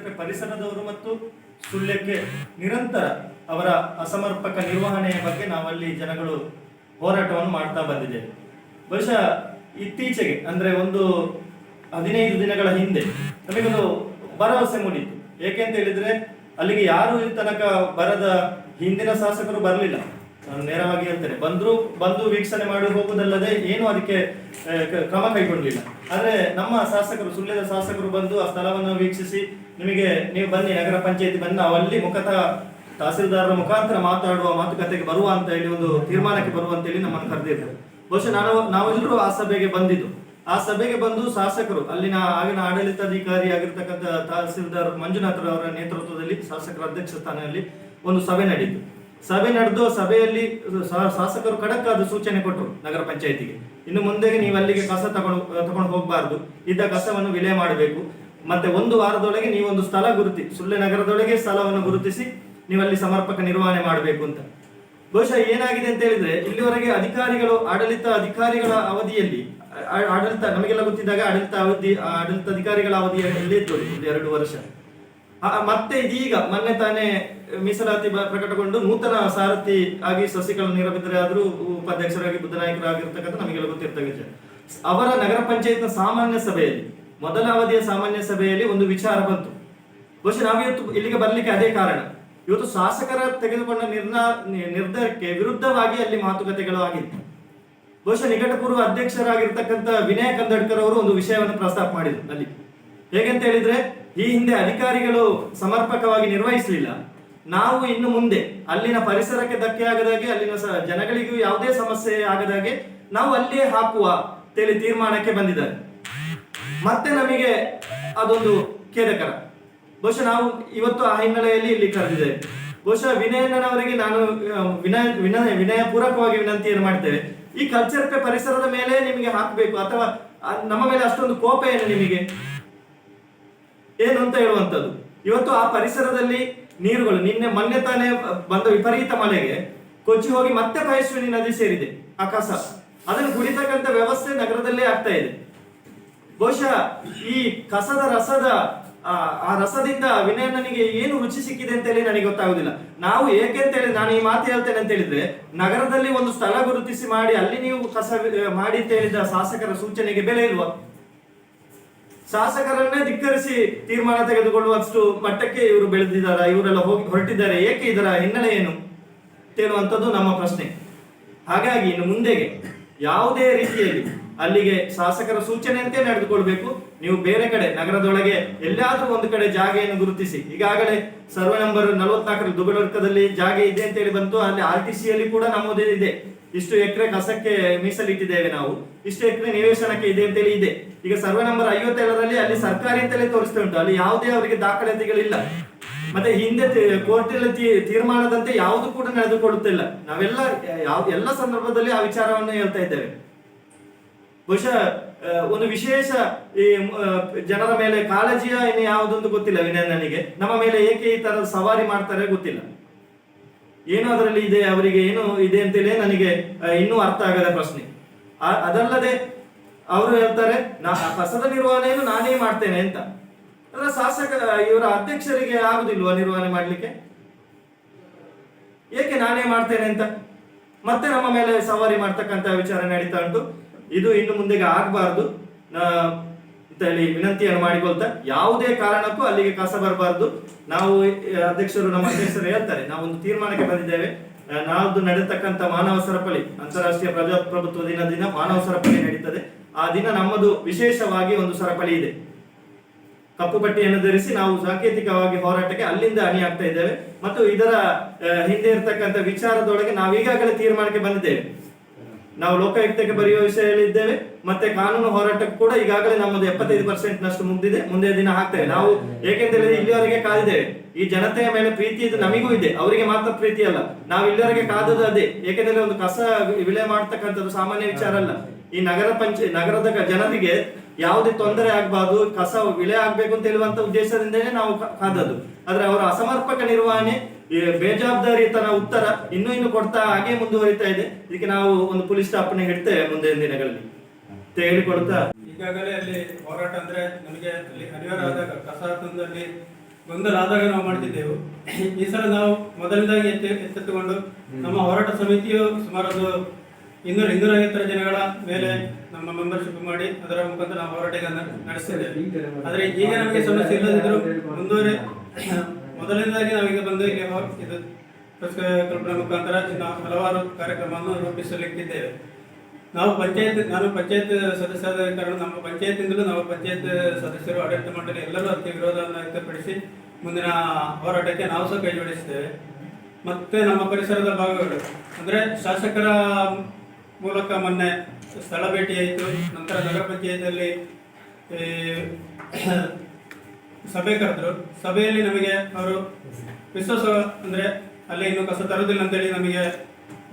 ಕಲ್ಚರ್ಪೆ ಪರಿಸರದವರು ಮತ್ತು ಸುಳ್ಯಕ್ಕೆ ನಿರಂತರ ಅವರ ಅಸಮರ್ಪಕ ನಿರ್ವಹಣೆಯ ಬಗ್ಗೆ ನಾವಲ್ಲಿ ಜನಗಳು ಹೋರಾಟವನ್ನು ಮಾಡ್ತಾ ಬಂದಿದ್ದೇವೆ. ಬಹುಶಃ ಇತ್ತೀಚೆಗೆ ಅಂದ್ರೆ ಒಂದು 15 ದಿನಗಳ ಹಿಂದೆ ನಮಗೊಂದು ಭರವಸೆ ಮೂಡಿತ್ತು. ಏಕೆಂತ ಹೇಳಿದ್ರೆ ಅಲ್ಲಿಗೆ ಯಾರು ಈ ತನಕ ಬರದ ಹಿಂದಿನ ಶಾಸಕರು ಬರಲಿಲ್ಲ. ನಾನು ನೇರವಾಗಿ ಹೇಳ್ತೇನೆ, ಬಂದು ವೀಕ್ಷಣೆ ಮಾಡಿ ಹೋಗುವುದಲ್ಲದೆ ಏನು ಅದಕ್ಕೆ ಕ್ರಮ ಕೈಗೊಳ್ಳಲಿಲ್ಲ. ಆದ್ರೆ ನಮ್ಮ ಶಾಸಕರು, ಸುಳ್ಯದ ಶಾಸಕರು ಬಂದು ಆ ಸ್ಥಳವನ್ನು ವೀಕ್ಷಿಸಿ ನೀವು ಬನ್ನಿ ನಗರ ಪಂಚಾಯತಿ ಬನ್ನಿ, ನಾವು ಅಲ್ಲಿ ಮುಖತಃ ತಹಸೀಲ್ದಾರರ ಮುಖಾಂತರ ಮಾತಾಡುವ ಮಾತುಕತೆಗೆ ಬರುವ ಅಂತ ಹೇಳಿ ಒಂದು ತೀರ್ಮಾನಕ್ಕೆ ಬರುವ ಅಂತ ಹೇಳಿ ನಮ್ಮನ್ನು ಕರೆದಿದ್ದರು. ಬಹುಶಃ ನಾವೆಲ್ಲರೂ ಆ ಸಭೆಗೆ ಬಂದಿದ್ದು. ಆ ಸಭೆಗೆ ಬಂದು ಶಾಸಕರು ಆಗಿನ ಆಡಳಿತಾಧಿಕಾರಿ ಆಗಿರ್ತಕ್ಕಂಥ ತಹಸೀಲ್ದಾರ್ ಮಂಜುನಾಥ್ ಅವರ ನೇತೃತ್ವದಲ್ಲಿ ಶಾಸಕರ ಅಧ್ಯಕ್ಷ ಸ್ಥಾನದಲ್ಲಿ ಒಂದು ಸಭೆ ನಡೆದು ಸಭೆಯಲ್ಲಿ ಶಾಸಕರು ಖಡಕ್ ಆದ ಸೂಚನೆ ಕೊಟ್ಟರು ನಗರ ಪಂಚಾಯತಿಗೆ. ಇನ್ನು ಮುಂದೆ ನೀವು ಅಲ್ಲಿಗೆ ಕಸ ತಗೊಂಡು ಹೋಗಬಾರ್ದು, ಇದ್ದ ಕಸವನ್ನು ವಿಲೇ ಮಾಡಬೇಕು, ಮತ್ತೆ 1 ವಾರದೊಳಗೆ ನೀವೊಂದು ಸ್ಥಳ ಸುಳ್ಯ ನಗರದೊಳಗೆ ಸ್ಥಳವನ್ನು ಗುರುತಿಸಿ ನೀವಲ್ಲಿ ಸಮರ್ಪಕ ನಿರ್ವಹಣೆ ಮಾಡಬೇಕು ಅಂತ. ಬಹುಶಃ ಏನಾಗಿದೆ ಅಂತ ಹೇಳಿದ್ರೆ, ಇಲ್ಲಿವರೆಗೆ ಆಡಳಿತ ಅಧಿಕಾರಿಗಳ ಅವಧಿಯಲ್ಲಿ ನಮಗೆಲ್ಲ ಗೊತ್ತಿದ್ದಾಗ ಆಡಳಿತಾಧಿಕಾರಿಗಳ ಅವಧಿಯಲ್ಲಿ 2 ವರ್ಷ. ಮತ್ತೆ ಇದೀಗ ಮೊನ್ನೆ ತಾನೇ ಮೀಸಲಾತಿ ಪ್ರಕಟಗೊಂಡು ನೂತನ ಸಾರಥಿ ಆಗಿ ಶಶಿಕಲಾ ನೀರಬಿದ್ರೆ ಆದರೂ ಉಪಾಧ್ಯಕ್ಷರಾಗಿ ಬುದ್ಧನಾಯಕರಾಗಿರ್ತಕ್ಕಂಥ ನಮಗೆಲ್ಲ ಗೊತ್ತಿರ್ತಕ್ಕಂಥ ಅವರ ನಗರ ಪಂಚಾಯತ್ನ ಸಾಮಾನ್ಯ ಸಭೆಯಲ್ಲಿ, ಮೊದಲ ಅವಧಿಯ ಸಾಮಾನ್ಯ ಸಭೆಯಲ್ಲಿ ಒಂದು ವಿಚಾರ ಬಂತು. ಬಹುಶಃ ನಾವಿವತ್ತು ಇಲ್ಲಿಗೆ ಬರ್ಲಿಕ್ಕೆ ಅದೇ ಕಾರಣ. ಇವತ್ತು ಶಾಸಕರ ತೆಗೆದುಕೊಂಡ ನಿರ್ಧಾರಕ್ಕೆ ವಿರುದ್ಧವಾಗಿ ಅಲ್ಲಿ ಮಾತುಕತೆಗಳು ಆಗಿತ್ತು. ಬಹುಶಃ ನಿಕಟಪೂರ್ವ ಅಧ್ಯಕ್ಷರಾಗಿರ್ತಕ್ಕಂಥ ವಿನಯ ಕಂದಡ್ಕರ್ ಅವರು ಒಂದು ವಿಷಯವನ್ನು ಪ್ರಸ್ತಾಪ ಮಾಡಿದ್ರು ಅಲ್ಲಿ. ಹೇಗೆಂತ ಹೇಳಿದ್ರೆ, ಈ ಹಿಂದೆ ಅಧಿಕಾರಿಗಳು ಸಮರ್ಪಕವಾಗಿ ನಿರ್ವಹಿಸಲಿಲ್ಲ, ನಾವು ಇನ್ನು ಮುಂದೆ ಅಲ್ಲಿನ ಪರಿಸರಕ್ಕೆ ಧಕ್ಕೆ ಆಗದಾಗೆ, ಅಲ್ಲಿನ ಜನಗಳಿಗೂ ಯಾವುದೇ ಸಮಸ್ಯೆ ಆಗದಾಗೆ ನಾವು ಅಲ್ಲಿಯೇ ಹಾಕುವ ಅಂತೇಳಿ ತೀರ್ಮಾನಕ್ಕೆ ಬಂದಿದ್ದಾರೆ. ಮತ್ತೆ ನಮಗೆ ಅದೊಂದು ಖೇದಕರ. ಬಹುಶಃ ನಾವು ಇವತ್ತು ಆ ಹಿನ್ನೆಲೆಯಲ್ಲಿ ಇಲ್ಲಿ ಕರೆದಿದ್ದೇವೆ. ಬಹುಶಃ ವಿನಯಣ್ಣನವರಿಗೆ ನಾನು ವಿನಯ ಪೂರ್ವಕವಾಗಿ ವಿನಂತಿಯನ್ನು ಮಾಡ್ತೇವೆ, ಈ ಕಲ್ಚರ್ ಪರಿಸರದ ಮೇಲೆ ನಿಮಗೆ ಹಾಕಬೇಕು, ಅಥವಾ ನಮ್ಮ ಮೇಲೆ ಅಷ್ಟೊಂದು ಕೋಪ ನಿಮಗೆ ಏನು ಅಂತ ಹೇಳುವಂಥದ್ದು. ಇವತ್ತು ಆ ಪರಿಸರದಲ್ಲಿ ನೀರುಗಳು ಮೊನ್ನೆ ತಾನೇ ಬಂದ ವಿಪರೀತ ಮಳೆಗೆ ಕೊಚ್ಚಿ ಹೋಗಿ ಮತ್ತೆ ಪಯಸ್ವಿನಿ ನದಿ ಸೇರಿದೆ. ಆ ಕಸ ಅದನ್ನು ಕುಡಿತಕ್ಕಂಥ ವ್ಯವಸ್ಥೆ ನಗರದಲ್ಲೇ ಆಗ್ತಾ ಇದೆ. ಬಹುಶಃ ಈ ಕಸದ ಆ ರಸದಿಂದ ವಿನಯಣ್ಣನಿಗೆ ಏನು ರುಚಿ ಸಿಕ್ಕಿದೆ ಅಂತ ಹೇಳಿ ನನಗೆ ಗೊತ್ತಾಗುದಿಲ್ಲ. ನಾವು ಏಕೆ ಅಂತ ಹೇಳಿ ನಾನು ಈ ಮಾತು ಹೇಳ್ತೇನೆ ಅಂತ ಹೇಳಿದ್ರೆ, ನಗರದಲ್ಲಿ ಒಂದು ಸ್ಥಳ ಗುರುತಿಸಿ ಮಾಡಿ ಅಲ್ಲಿ ನೀವು ಕಸ ಮಾಡಿ ಅಂತ ಹೇಳಿದ ಶಾಸಕರ ಸೂಚನೆಗೆ ಬೆಲೆ ಇಲ್ವಾ? ಶಾಸಕರನ್ನೇ ಧಿಕ್ಕರಿಸಿ ತೀರ್ಮಾನ ತೆಗೆದುಕೊಳ್ಳುವಷ್ಟು ಮಟ್ಟಕ್ಕೆ ಇವರು ಬೆಳೆದಿದ್ದಾರೆ, ಇವರೆಲ್ಲ ಹೊರಟಿದ್ದಾರೆ. ಏಕೆ ಇದರ ಹಿನ್ನೆಲೆ ಏನು ಹೇಳುವಂಥದ್ದು ನಮ್ಮ ಪ್ರಶ್ನೆ. ಹಾಗಾಗಿ ಇನ್ನು ಮುಂದೆಗೆ ಯಾವುದೇ ರೀತಿಯಲ್ಲಿ ಅಲ್ಲಿಗೆ ಶಾಸಕರ ಸೂಚನೆಯಂತೆ ನಡೆದುಕೊಳ್ಬೇಕು. ನೀವು ಬೇರೆ ಕಡೆ ನಗರದೊಳಗೆ ಎಲ್ಲಾದ್ರೂ ಒಂದು ಕಡೆ ಜಾಗೆಯನ್ನು ಗುರುತಿಸಿ, ಈಗಾಗಲೇ ಸರ್ವೆ ನಂಬರ್ 44 ದುಗಡರ್ಕದಲ್ಲಿ ಜಾಗೆ ಇದೆ ಅಂತ ಹೇಳಿ ಬಂತು. ಅಲ್ಲಿ RTC ಯಲ್ಲಿ ಕೂಡ ನಮ್ಮದೇ ಇದೆ, ಇಷ್ಟು ಎಕರೆ ಕಸಕ್ಕೆ ಮೀಸಲಿಟ್ಟಿದ್ದೇವೆ ನಾವು, ಇಷ್ಟು ಎಕರೆ ನಿವೇಶನಕ್ಕೆ ಇದೆ ಅಂತೇಳಿ ಇದೆ. ಈಗ ಸರ್ವೆ ನಂಬರ್ 57ರಲ್ಲಿ ಅಲ್ಲಿ ಸರ್ಕಾರಿ ಅಂತಲೇ ತೋರಿಸ್ತಾ ಉಂಟು, ಅಲ್ಲಿ ಯಾವುದೇ ಅವರಿಗೆ ದಾಖಲಾತಿಗಳಿಲ್ಲ. ಮತ್ತೆ ಹಿಂದೆ ಕೋರ್ಟಲ್ಲಿ ತೀರ್ಮಾನದಂತೆ ಯಾವುದು ಕೂಡ ನಡೆದುಕೊಳ್ಳುತ್ತಿಲ್ಲ. ನಾವೆಲ್ಲ ಎಲ್ಲ ಸಂದರ್ಭದಲ್ಲಿ ಆ ವಿಚಾರವನ್ನು ಹೇಳ್ತಾ ಇದ್ದೇವೆ. ಬಹುಶಃ ಒಂದು ವಿಶೇಷ ಈ ಜನರ ಮೇಲೆ ಕಾಳಜಿಯ ಇನ್ನು ಯಾವುದೊಂದು ಗೊತ್ತಿಲ್ಲ ವಿನಯಣ್ಣನಿಗೆ. ನಮ್ಮ ಮೇಲೆ ಏಕೆ ಈ ತರ ಸವಾರಿ ಮಾಡ್ತಾರೆ ಗೊತ್ತಿಲ್ಲ. ಏನು ಅದರಲ್ಲಿ ಇದೆ, ಅವರಿಗೆ ಏನು ಇದೆ ಅಂತೇಳಿ ನನಗೆ ಇನ್ನೂ ಅರ್ಥ ಆಗದ ಪ್ರಶ್ನೆ. ಅದಲ್ಲದೆ ಅವರು ಹೇಳ್ತಾರೆ ಕಸದ ನಿರ್ವಹಣೆಯನ್ನು ನಾನೇ ಮಾಡ್ತೇನೆ ಅಂತ. ಅಂದ್ರೆ ಇವರ ಅಧ್ಯಕ್ಷರಿಗೆ ಆಗುದಿಲ್ವಾ ನಿರ್ವಹಣೆ ಮಾಡ್ಲಿಕ್ಕೆ? ಏಕೆ ನಾನೇ ಮಾಡ್ತೇನೆ ಅಂತ ಮತ್ತೆ ನಮ್ಮ ಮೇಲೆ ಸವಾರಿ ಮಾಡ್ತಕ್ಕಂಥ ವಿಚಾರ ನಡೀತಾ ಉಂಟು. ಇದು ಇನ್ನು ಮುಂದೆಗೆ ಆಗಬಾರ್ದು ಅಂತ ಹೇಳಿ ವಿನಂತಿಯನ್ನು ಮಾಡಿಕೊಳ್ತಾ, ಯಾವುದೇ ಕಾರಣಕ್ಕೂ ಅಲ್ಲಿಗೆ ಕಸ ಬರಬಾರ್ದು. ನಾವು ನಮ್ಮ ಅಧ್ಯಕ್ಷರು ಹೇಳ್ತಾರೆ, ನಾವೊಂದು ತೀರ್ಮಾನಕ್ಕೆ ಬಂದಿದ್ದೇವೆ. ನಾಳ್ದು ನಡೆತಕ್ಕಂಥ ಮಾನವ ಸರಪಳಿ, ಅಂತಾರಾಷ್ಟ್ರೀಯ ಪ್ರಜಾಪ್ರಭುತ್ವ ದಿನ ಮಾನವ ಸರಪಳಿ ನಡೀತದೆ. ಆ ದಿನ ನಮ್ಮದು ವಿಶೇಷವಾಗಿ ಒಂದು ಸರಪಳಿ ಇದೆ. ಕಪ್ಪು ಪಟ್ಟಿಯನ್ನು ಧರಿಸಿ ನಾವು ಸಾಂಕೇತಿಕವಾಗಿ ಹೋರಾಟಕ್ಕೆ ಅಲ್ಲಿಂದ ಅಣಿ ಆಗ್ತಾ ಇದ್ದೇವೆ. ಮತ್ತು ಇದರ ಹಿಂದೆ ಇರತಕ್ಕಂಥ ವಿಚಾರದೊಳಗೆ ನಾವು ಈಗಾಗಲೇ ತೀರ್ಮಾನಕ್ಕೆ ಬಂದಿದ್ದೇವೆ. ನಾವು ಲೋಕಾಯುಕ್ತಕ್ಕೆ ಬರೆಯುವ ವಿಷಯದಲ್ಲಿ ಇದ್ದೇವೆ. ಮತ್ತೆ ಕಾನೂನು ಹೋರಾಟಕ್ಕೆ ಕೂಡ ಈಗಾಗಲೇ ನಮ್ಮದು 75% ನಷ್ಟು ಮುಗಿದಿದೆ. ಮುಂದೆ ದಿನ ಹಾಕ್ತೇವೆ ನಾವು. ಏಕೆಂದ್ರೆ ಇಲ್ಲಿವರೆಗೆ ಕಾದಿದ್ದೇವೆ. ಈ ಜನತೆಯ ಮೇಲೆ ಪ್ರೀತಿ ಇದು ನಮಗೂ ಇದೆ, ಅವರಿಗೆ ಮಾತ್ರ ಪ್ರೀತಿ ಅಲ್ಲ. ನಾವು ಇಲ್ಲಿವರೆಗೆ ಕಾದದ್ದು ಅದೇ. ಏಕೆಂದ್ರೆ ಒಂದು ಕಸ ವಿಲೆ ಮಾಡ್ತಕ್ಕಂಥದ್ದು ಸಾಮಾನ್ಯ ವಿಚಾರ ಅಲ್ಲ. ಈ ನಗರದ ಜನರಿಗೆ ಯಾವುದೇ ತೊಂದರೆ ಆಗಬಾರ್ದು, ಕಸ ವಿಲೆ ಆಗ್ಬೇಕು ಅಂತ ಹೇಳುವಂತ ಉದ್ದೇಶದಿಂದನೇ ನಾವು ಕಾದದ್ದು. ಆದ್ರೆ ಅವರ ಅಸಮರ್ಪಕ ನಿರ್ವಹಣೆ, ಬೇಜವಾಬ್ದಾರಿತನ ಉತ್ತರ ಇನ್ನು ಕೊಡ್ತಾ ಹಾಗೆ ಮುಂದುವರಿತಾ ಇದೆ. ಇದಕ್ಕೆ ನಾವು ಒಂದು ಪೊಲೀಸ್ ಸ್ಟಾಪ್ನ ಇಡ್ತೇವೆ ಮುಂದಿನ ದಿನಗಳಲ್ಲಿ ಅಂತ ಹೇಳಿಕೊಡ್ತಾ. ಈಗಾಗಲೇ ಅಲ್ಲಿ ಹೋರಾಟ ಅಂದ್ರೆ ನಮಗೆ ಅಲ್ಲಿ ಅನಿವಾರ್ಯ ಆದಾಗ ಕಸ ತಂದಲ್ಲಿ ಗೊಂದಲ ಆದಾಗ ನಾವು ಮಾಡ್ತಿದ್ದೆವು. ಈ ಸಲ ನಾವು ಮೊದಲನೇದಾಗಿ ಎಚ್ಚೆತ್ತುಕೊಂಡು ನಮ್ಮ ಹೋರಾಟ ಸಮಿತಿಯು ಸುಮಾರು ಒಂದು 200-250 ಜನಗಳ ಮೇಲೆ ನಮ್ಮ ಮೆಂಬರ್ಶಿಪ್ ಮಾಡಿ ಅದರ ಮುಖಾಂತರ ನಾವು ಹೋರಾಟಗಳನ್ನು ನಡೆಸ್ತಿದ್ದೇವೆ. ಆದರೆ ಈಗ ನಮಗೆ ಸಮಸ್ಯೆ ಇಲ್ಲದಿದ್ದರೂ ಮುಂದುವರೆ ಮೊದಲನೇದಾಗಿ ನಾವೀಗ ಬಂದು ಇಲ್ಲಿ ಇದು ಕಲ್ಪನಾ ಮುಖಾಂತರ ಇನ್ನು ಹಲವಾರು ಕಾರ್ಯಕ್ರಮವನ್ನು ರೂಪಿಸಲಿಕ್ಕಿದ್ದೇವೆ. ನಾನು ಪಂಚಾಯತ್ ಸದಸ್ಯರಾದ ಕಾರಣ ನಮ್ಮ ಪಂಚಾಯತಿಂದಲೂ ನಾವು ಪಂಚಾಯತ್ ಸದಸ್ಯರು, ಆಡಳಿತ ಮಂಡಳಿ ಎಲ್ಲರೂ ಅದಕ್ಕೆ ವಿರೋಧವನ್ನು ವ್ಯಕ್ತಪಡಿಸಿ ಮುಂದಿನ ಹೋರಾಟಕ್ಕೆ ನಾವು ಸಹ ಕೈ ಜೋಡಿಸಿದ್ದೇವೆ. ಮತ್ತೆ ನಮ್ಮ ಪರಿಸರದ ಭಾಗಗಳು ಅಂದರೆ ಶಾಸಕರ ಮೂಲಕ ಮೊನ್ನೆ ಸ್ಥಳ ಭೇಟಿ ಆಯಿತು. ನಂತರ ನಗರ ಪಂಚಾಯತಿಯಲ್ಲಿ ಸಭೆ ಕರೆದ್ರು. ಸಭೆಯಲ್ಲಿ ನಮಗೆ ಅವರು ವಿಶ್ವಾಸ ಅಂದರೆ ಅಲ್ಲಿ ಇನ್ನು ಕಸ ತರುವುದಿಲ್ಲ ಅಂತೇಳಿ ನಮಗೆ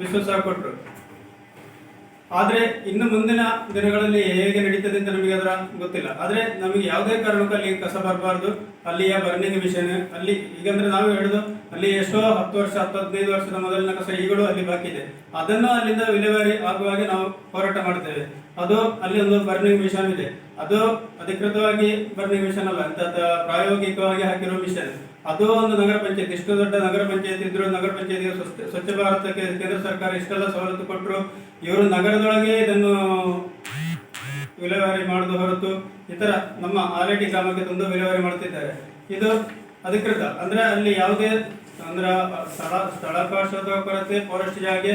ವಿಶ್ವಾಸ ಕೊಟ್ಟರು. ಆದರೆ ಇನ್ನು ಮುಂದಿನ ದಿನಗಳಲ್ಲಿ ಹೇಗೆ ನಡೀತದೆ ಅಂತ ನಮಗೆ ಅದರ ಗೊತ್ತಿಲ್ಲ. ಆದರೆ ನಮಗೆ ಯಾವುದೇ ಕಾರಣಕ್ಕೂ ಅಲ್ಲಿ ಕಸ ಬರಬಾರ್ದು. ಅಲ್ಲಿಯ ಬರ್ನಿಂಗ್ ಮಿಷನ್ ಅಲ್ಲಿ ಈಗಂದ್ರೆ ನಾವು ಹೇಳುದು ಅಲ್ಲಿ ಎಷ್ಟೋ 10 ವರ್ಷ 15 ವರ್ಷದ ಮೊದಲಿನ ಕಸ ಈಗಲೂ ಅಲ್ಲಿ ಬಾಕಿ ಇದೆ. ಅದನ್ನು ಅಲ್ಲಿಂದ ವಿಲೇವಾರಿ ಆಗುವಾಗೆ ನಾವು ಹೋರಾಟ ಮಾಡ್ತೇವೆ. ಅದು ಅಲ್ಲಿ ಒಂದು ಬರ್ನಿಂಗ್ ಮಿಷನ್ ಇದೆ. ಅದು ಅಧಿಕೃತವಾಗಿ ಬರ್ನಿಂಗ್ ಮಿಷನ್ ಅಲ್ಲ, ಅಂತ ಪ್ರಾಯೋಗಿಕವಾಗಿ ಹಾಕಿರೋ ಮಿಷನ್. ಅದು ಒಂದು ನಗರ ಪಂಚಾಯತ್, ಇಷ್ಟು ದೊಡ್ಡ ನಗರ ಪಂಚಾಯತ್ ಇದ್ರು ನಗರ ಪಂಚಾಯತಿಗೆ ಸ್ವಚ್ಛ ಭಾರತಕ್ಕೆ ಕೇಂದ್ರ ಸರ್ಕಾರ ಇಷ್ಟೆಲ್ಲ ಸವಲತ್ತು ಕೊಟ್ಟರು. ಇವರು ನಗರದೊಳಗೆ ಇದನ್ನು ವಿಲೇವಾರಿ ಮಾಡುವುದು ಹೊರತು ಇತರ ನಮ್ಮ ಆಲೇಟಿ ಗ್ರಾಮಕ್ಕೆ ತಂದು ವಿಲೇವಾರಿ ಮಾಡ್ತಿದ್ದಾರೆ. ಇದು ಅಧಿಕೃತ ಅಂದ್ರೆ ಅಲ್ಲಿ ಯಾವುದೇ ಅಂದ್ರೆ ಸ್ಥಳಾವಕಾಶದ ಕೊರತೆ, ಫಾರೆಸ್ಟ್ ಜಾಗೆ,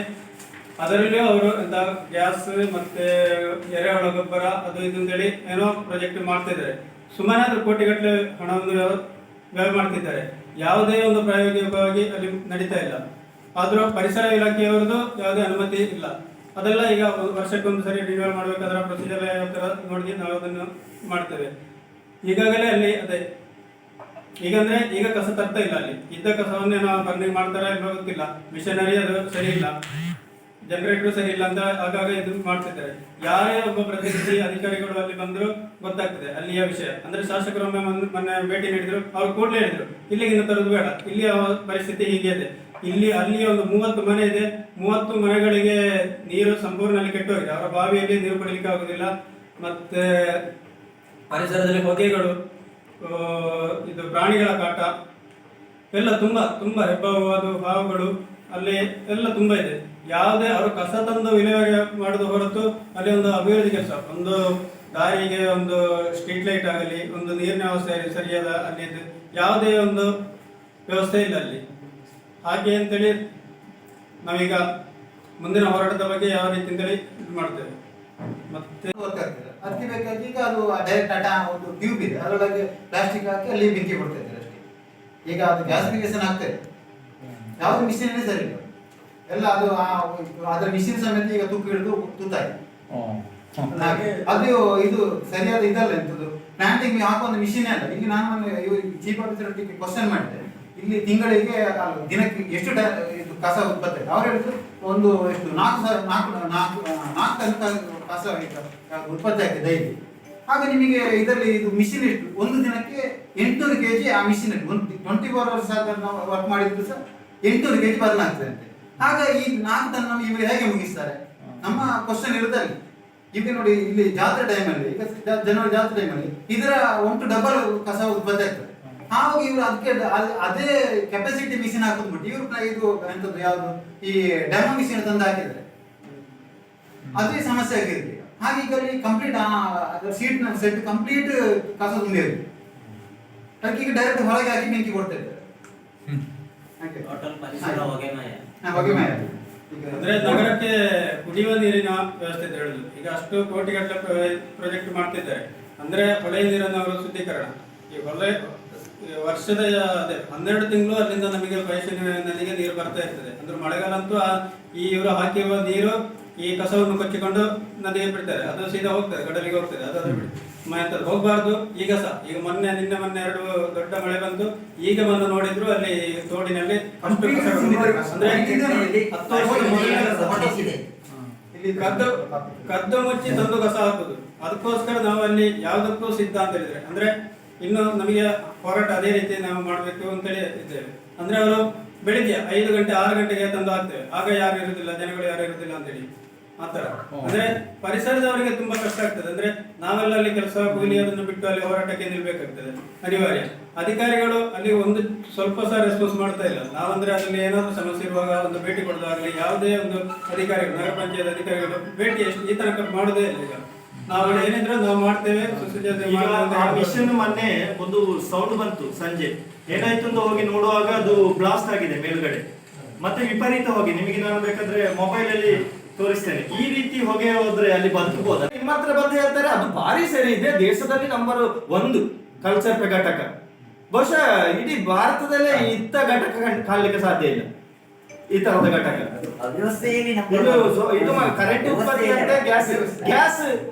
ಅದರಲ್ಲಿಯೂ ಅವರು ಎಂತ ಗ್ಯಾಸ್ ಮತ್ತೆ ಎರೆಹುಳ ಗೊಬ್ಬರ ಅದು ಇದು ಅಂತೇಳಿ ಏನೋ ಪ್ರಾಜೆಕ್ಟ್ ಮಾಡ್ತಿದ್ದಾರೆ. ಸುಮಾರು ಕೋಟಿಗಟ್ಟಲೆ ಹಣವನ್ನು ವ್ಯಯ ಮಾಡ್ತಿದ್ದಾರೆ. ಯಾವುದೇ ಒಂದು ಪ್ರಾಯೋಗಿಕವಾಗಿ ಅಲ್ಲಿ ನಡೀತಾ ಇಲ್ಲ. ಆದರೂ ಪರಿಸರ ಇಲಾಖೆಯವರದು ಯಾವುದೇ ಅನುಮತಿ ಇಲ್ಲ. ಅದೆಲ್ಲ ಈಗ ವರ್ಷಕ್ಕೊಂದು ಸರಿ ರಿನ್ಯೂವಲ್ ಮಾಡಬೇಕಾದ್ರೆ ಪ್ರೊಸೀಜರ್ ಯಾವ ಥರ ನೋಡಿ ನಾವು ಅದನ್ನು ಮಾಡ್ತೇವೆ. ಈಗಾಗಲೇ ಅಲ್ಲಿ ಅದೇ ಈಗಂದ್ರೆ ಈಗ ಕಸ ತರ್ತಾ ಇಲ್ಲ. ಅಲ್ಲಿ ಇದ್ದ ಕಸವನ್ನೇ ನಾವು ಬರ್ನಿಂಗ್ ಮಾಡ್ತಾರ ಇಲ್ಲ ಗೊತ್ತಿಲ್ಲ. ಮಿಷನರಿ ಅದು ಸರಿ ಇಲ್ಲ, ಜನರೇಟರ್ ಸರಿ ಇಲ್ಲ ಅಂತ ಆಗಾಗ ಇದು ಮಾಡ್ತಿದ್ದಾರೆ. ಯಾರೇ ಒಬ್ಬ ಪ್ರತಿನಿಧಿ ಅಧಿಕಾರಿಗಳು ಅಲ್ಲಿ ಬಂದ್ರು ಗೊತ್ತಾಗ್ತದೆ ಅಲ್ಲಿಯ ವಿಷಯ. ಅಂದ್ರೆ ಶಾಸಕರೊಮ್ಮೆ ಮೊನ್ನೆ ಭೇಟಿ ನೀಡಿದ್ರು. ಅವ್ರು ಕೂಡಲೇ ಹೇಳಿದ್ರು ಇಲ್ಲಿಗಿನ್ನ ತರೋದು ಬೇಡ, ಇಲ್ಲಿಯ ಪರಿಸ್ಥಿತಿ ಹೀಗೆ ಇದೆ. ಅಲ್ಲಿ ಒಂದು 30 ಮನೆ ಇದೆ. 30 ಮನೆಗಳಿಗೆ ನೀರು ಸಂಪೂರ್ಣವಾಗಿ ಕೆಟ್ಟೋಗಿದೆ. ಅವರ ಬಾವಿಯಲ್ಲಿ ನೀರು ಪಡಲಿಕ್ಕೆ ಆಗುದಿಲ್ಲ. ಮತ್ತೆ ಪರಿಸರದಲ್ಲಿ ಹೊಗೆಗಳು, ಇದು ಪ್ರಾಣಿಗಳ ಕಾಟ ಎಲ್ಲ ತುಂಬಾ ಹೆಬ್ಬಾವು, ಅದು ಹಾವುಗಳು ಅಲ್ಲಿ ಎಲ್ಲ ತುಂಬಾ ಇದೆ. ಯಾವುದೇ ಅವರು ಕಸ ತಂದು ವಿಲೇವಾರಿ ಮಾಡೋದು ಹೊರತು ಅಲ್ಲಿ ಒಂದು ಅಭಿವೃದ್ಧಿ ಕೆಲಸ, ಒಂದು ದಾರಿಗೆ ಒಂದು ಸ್ಟ್ರೀಟ್ ಲೈಟ್ ಆಗಲಿ, ಒಂದು ನೀರಿನ ವ್ಯವಸ್ಥೆ ಸರಿಯಾದ ಅಲ್ಲಿ ಯಾವುದೇ ಒಂದು ವ್ಯವಸ್ಥೆ ಇಲ್ಲ ಅಲ್ಲಿ. ಹಾಗೆ ಅಂತೇಳಿ ನಾವೀಗ ಮುಂದಿನ ಹೋರಾಟದ ಬಗ್ಗೆ ಯಾವ ರೀತಿ ಅಂತೇಳಿ ಇದು ಮಾಡ್ತೇವೆ. ಮತ್ತೆ ಅದಕ್ಕೆ ಬೇಕಾಗಿ ಈಗ ಅದು ಡೈರೆಕ್ಟ್ ಟಾಟಾ ಒಂದು ಟ್ಯೂಬ್ ಇದೆ, ಅದರೊಳಗೆ ಪ್ಲಾಸ್ಟಿಕ್ ಹಾಕಿ ಅಲ್ಲಿ ಬೆಂಕಿ ಕೊಡ್ತಾ ಇದ್ದಾರೆ ಅಷ್ಟೇ. ಈಗ ಅದು ಗ್ಯಾಸಿಫಿಕೇಶನ್ ಆಗ್ತದೆ, ಯಾವ್ದು ಮಿಷಿನ್ ಸರಿ ಇಲ್ಲ ಎಲ್ಲ. ಅದು ಅದರ ಮಿಷಿನ್ ಸಮೇತ ಈಗ ತುಕ್ಕು ಹಿಡಿದು ತೂತಾಗಿ ಅದು ಇದು ಸರಿಯಾದ ಇದಲ್ಲ ಎಂತದ್ದು ಪ್ಲಾಂಟಿಂಗ್ ಹಾಕೋ ಒಂದು ಮಿಷಿನ್ ಅಲ್ಲ. ಇಲ್ಲಿ ನಾನು ಚೀಫ್ ಆಫೀಸರ್ ಕ್ವಶನ್ ಮಾಡಿದೆ, ಇಲ್ಲಿ ತಿಂಗಳಿಗೆ ದಿನಕ್ಕೆ ಎಷ್ಟು ಇದು ಕಸ ಉತ್ಪತ್ತಿ. ಅವ್ರು ಹೇಳಿದ್ರು ಒಂದು ಎಷ್ಟು 4 ಟನ್ ಕಸ ಉತ್ಪತ್ತಿ ಆಗ್ತದೆ ಡೈಲಿ. ಆಗ ನಿಮಗೆ ಇದರಲ್ಲಿ ಇದು ಮಿಷಿನ್ ಎಷ್ಟು ಒಂದು ದಿನಕ್ಕೆ 800 kg ಆ ಮಿಷಿನ್ 24 hours ನಾವು ವರ್ಕ್ ಮಾಡಿದ್ರು ಸಹ 800 kg ಬದಲಾಗ್ತದೆ ಅಂತೆ. ಆಗ ಈ 4 ಟನ್ ಇವರು ಹೇಗೆ ಮುಗಿಸ್ತಾರೆ? ನಮ್ಮ ಕ್ವಶನ್ ಇರೋದಲ್ಲಿ ಈಗ ನೋಡಿ, ಇಲ್ಲಿ ಜಾತ್ರೆ ಟೈಮಲ್ಲಿ, ಈಗ ಜನವರಿ ಜಾತ್ರೆ ಟೈಮಲ್ಲಿ ಇದರ 1 ಡಬಲ್ ಕಸ ಉತ್ಪತ್ತಿ ಆಗ್ತದೆ. ಆವಾಗ ಇವರು ಅದಕ್ಕೆ ಅದೇ ಕೆಪಾಸಿಟಿ ಮಿಷಿನ್ ಹಾಕೋದು ಬಿಟ್ಟು ಇವರು ಇದು ಎಂತದ್ದು ಯಾವುದು ಈ ಡೆಮೋ ಮಿಷಿನ್ ತಂದು ಹಾಕಿದ್ದಾರೆ. ಅದೇ ಸಮಸ್ಯೆ ಆಗಿರುತ್ತೆ. ಹಾಗೆ ಈಗ ಅಲ್ಲಿ ಕಂಪ್ಲೀಟ್ ಸೀಟ್ ಸೆಟ್ ಕಂಪ್ಲೀಟ್ ಕಸ ತುಂಬಿರುತ್ತೆ. ಅದಕ್ಕೆ ಈಗ ಡೈರೆಕ್ಟ್ ಹೊರಗೆ ಹಾಕಿ ಬೆಂಕಿ ಕೊಡ್ತಾ ಇದ್ದಾರೆ. ಅಂದ್ರೆ ನಗರಕ್ಕೆ ಕುಡಿಯುವ ನೀರಿನ ವ್ಯವಸ್ಥೆ ಅಂತ ಹೇಳುದು. ಈಗ ಅಷ್ಟು ಕೋಟಿಗಟ್ಟಲೆ ಪ್ರಾಜೆಕ್ಟ್ ಮಾಡ್ತಿದ್ದಾರೆ. ಅಂದ್ರೆ ಹೊಳೆ ನೀರನ್ನು ಅವರು ಶುದ್ಧೀಕರಣ, ಈ ಹೊಳೆ ವರ್ಷದ 12 ತಿಂಗಳು ಅಲ್ಲಿಂದ ನಮಗೆ ನದಿಗೆ ನೀರು ಬರ್ತಾ ಇರ್ತದೆ. ಅಂದ್ರೆ ಮಳೆಗಾಲ ಅಂತೂ ಈ ಇವರು ಹಾಕಿರುವ ನೀರು ಈ ಕಸವನ್ನು ಕೊಚ್ಚಿಕೊಂಡು ನದಿಗೆ ಬಿಡ್ತಾರೆ. ಅದು ಸೀದಾ ಹೋಗ್ತದೆ, ಕಡಲಿಗೆ ಹೋಗ್ತದೆ. ಅದು ಹೋಗ್ಬಾರ್ದು. ಈಗ ಸಹ ಈಗ ನಿನ್ನೆ ಮೊನ್ನೆ 2 ದೊಡ್ಡ ಮಳೆ ಬಂದು ಈಗ ಬಂದು ನೋಡಿದ್ರು ಅಲ್ಲಿ ತೋಡಿನಲ್ಲಿ ಅಷ್ಟು ಕದ್ದು ಮುಚ್ಚಿ ತಂದು ಕಸ ಹಾಕುದು. ಅದಕ್ಕೋಸ್ಕರ ನಾವು ಅಲ್ಲಿ ಯಾವುದಕ್ಕೂ ಸಿದ್ಧ ಅಂತ ಹೇಳಿದ್ರೆ, ಅಂದ್ರೆ ಇನ್ನು ನಮಗೆ ಹೋರಾಟ ಅದೇ ರೀತಿ ನಾವು ಮಾಡಬೇಕು ಅಂತೇಳಿ ಇದ್ದೇವೆ. ಅಂದ್ರೆ ಅವರು ಬೆಳಿಗ್ಗೆ 5 ಗಂಟೆ 6 ಗಂಟೆಗೆ ತಂದು ಹಾಕ್ತೇವೆ. ಆಗ ಯಾರು ಇರುವುದಿಲ್ಲ, ಜನಗಳು ಯಾರು ಇರುವುದಿಲ್ಲ ಅಂತೇಳಿ. ಆ ತರ ಅಂದ್ರೆ ಪರಿಸರದವರಿಗೆ ತುಂಬಾ ಕಷ್ಟ ಆಗ್ತದೆ. ಅಂದ್ರೆ ನಾವೆಲ್ಲ ಅಲ್ಲಿ ಕೆಲಸ ಕೂಲಿ ಅದನ್ನು ಬಿಟ್ಟು ಅಲ್ಲಿ ಹೋರಾಟಕ್ಕೆ ನಿಲ್ಬೇಕಾಗ್ತದೆ, ಅನಿವಾರ್ಯ. ಅಧಿಕಾರಿಗಳು ಅಲ್ಲಿ ಒಂದು ಸ್ವಲ್ಪ ಸಹ ರೆಸ್ಪಾನ್ಸ್ ಮಾಡ್ತಾ ಇಲ್ಲ. ನಾವಂದ್ರೆ ಅಲ್ಲಿ ಏನಾದ್ರು ಸಮಸ್ಯೆ ಇರುವಾಗ ಒಂದು ಭೇಟಿ ಕೊಡೋದಾಗಲಿ, ಯಾವುದೇ ಒಂದು ಅಧಿಕಾರಿಗಳು, ನಗರ ಪಂಚಾಯತ್ ಅಧಿಕಾರಿಗಳು ಭೇಟಿ ಈ ತರ ಮಾಡೋದೇ ಇಲ್ಲ. ಈಗ ನಾವು ಏನಿದ್ರು ನಾವು ಮಾಡ್ತೇವೆ, ಸುಸಜ್ಜತೆ ಆ ಮಿಷನ್ ಮೊನ್ನೆ ಒಂದು ಸೌಂಡ್ ಬಂತು ಸಂಜೆ, ಏನಾಯ್ತು ಅಂತ ಹೋಗಿ ನೋಡುವಾಗ ಅದು ಬ್ಲಾಸ್ಟ್ ಆಗಿದೆ ಮೇಲ್ಗಡೆ. ಮತ್ತೆ ವಿಪರೀತ ಹೋಗಿ, ನಿಮಗೆ ನಾನು ಬೇಕಾದ್ರೆ ಮೊಬೈಲ್ ಅಲ್ಲಿ ತೋರಿಸ್ತೇನೆ. ಈ ರೀತಿ ಹೊಗೆ ಹೋದ್ರೆ ಅಲ್ಲಿ ಬದುಕಬಹುದಾ? ನಿಮ್ಮ ಹತ್ರ ಬಂದು ಹೇಳ್ತಾರೆ ಅದು ಭಾರಿ ಸರಿ ಇದೆ, ದೇಶದಲ್ಲಿ ನಂಬರ್ 1 ಕಲ್ಚರ್ ಘಟಕ. ಬಹುಶಃ ಇಡೀ ಭಾರತದಲ್ಲೇ ಇಂಥ ಘಟಕ ಕಾಣಲಿಕ್ಕೆ ಸಾಧ್ಯ ಇಲ್ಲ, ಈ ತರದ ಘಟಕ. ಇದು ಕರೆಂಟ್ ಉತ್ಪತ್ತಿ ಅಂತ ಗ್ಯಾಸ್